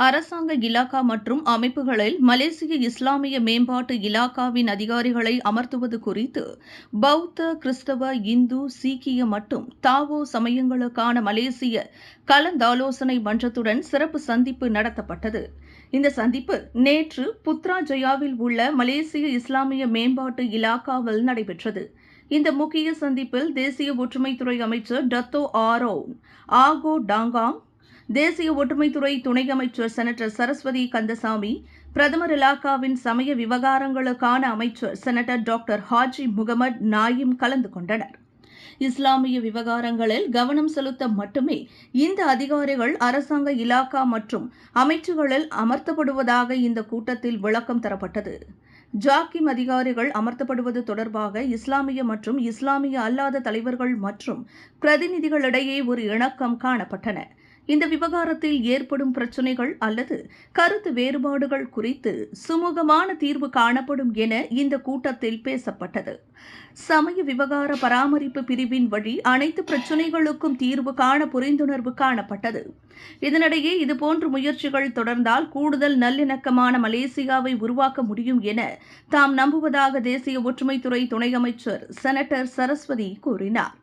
அரசாங்க இலாகா மற்றும் அமைப்புகளில் மலேசிய இஸ்லாமிய மேம்பாட்டு இலாகாவின் அதிகாரிகளை அமர்த்துவது குறித்து பௌத்த, கிறிஸ்தவ, இந்து, சீக்கிய மற்றும் தாவோ சமயங்களுக்கான மலேசிய கலந்தாலோசனை மன்றத்துடன் சிறப்பு சந்திப்பு நடத்தப்பட்டது. இந்த சந்திப்பு நேற்று புத்ராஜயாவில் உள்ள மலேசிய இஸ்லாமிய மேம்பாட்டு இலாகாவில் நடைபெற்றது. இந்த முக்கிய சந்திப்பில் தேசிய ஒற்றுமைத்துறை அமைச்சர் டத்தோ ஆரோன் ஆகோ டாங்காங், தேசிய ஒற்றுமைத்துறை துணை அமைச்சர் செனட்டர் சரஸ்வதி கந்தசாமி, பிரதமர் இலாகாவின் சமய விவகாரங்களுக்கான அமைச்சர் செனட்டர் டாக்டர் ஹாஜி முகமது நாயிம் கலந்து கொண்டனர். இஸ்லாமிய விவகாரங்களில் கவனம் செலுத்த மட்டுமே இந்த அதிகாரிகள் அரசாங்க இலாகா மற்றும் அமைச்சுகளில் அமர்த்தப்படுவதாக இந்த கூட்டத்தில் விளக்கம் தரப்பட்டது. ஜாக்கிம் அதிகாரிகள் அமர்த்தப்படுவது தொடர்பாக இஸ்லாமிய மற்றும் இஸ்லாமிய அல்லாத தலைவர்கள் மற்றும் பிரதிநிதிகளிடையே ஒரு இணக்கம் காணப்பட்டன. இந்த விவகாரத்தில் ஏற்படும் பிரச்சினைகள் அல்லது கருத்து வேறுபாடுகள் குறித்து சுமூகமான தீர்வு காணப்படும் என இந்த கூட்டத்தில் பேசப்பட்டது. சமய விவகார பராமரிப்பு பிரிவின் வழி அனைத்து பிரச்சினைகளுக்கும் தீர்வு காண புரிந்துணர்வு காணப்பட்டது. இதனிடையே இதுபோன்ற முயற்சிகள் தொடர்ந்தால் கூடுதல் நல்லிணக்கமான மலேசியாவை உருவாக்க முடியும் என தாம் நம்புவதாக தேசிய ஒற்றுமைத்துறை துணை அமைச்சர் செனட்டர் சரஸ்வதி கூறினார்.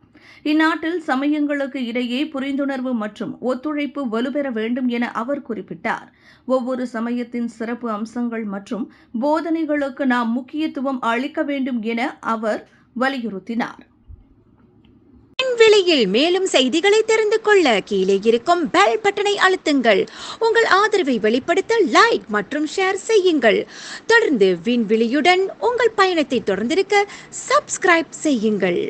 இந்நாட்டில் சமயங்களுக்கு இடையே புரிந்துணர்வு மற்றும் ஒத்துழைப்பு வலுப்பெற வேண்டும் என அவர் குறிப்பிட்டார். ஒவ்வொரு சமயத்தின் சிறப்பு அம்சங்கள் மற்றும் போதனைகளுக்கு நாம் முக்கியத்துவம் அளிக்க வேண்டும் என அவர் வலியுறுத்தினார். விண்வெளியில் மேலும் செய்திகளை தெரிந்து கொள்ள கீழே இருக்கும் பெல் பட்டனை அழுத்துங்கள். உங்கள் ஆதரவை வெளிப்படுத்த லைக் மற்றும் ஷேர் செய்யுங்கள். தொடர்ந்து விண்வெளியுடன் உங்கள் பயணத்தை தொடர்ந்திருக்க சப்ஸ்கிரைப் செய்யுங்கள்.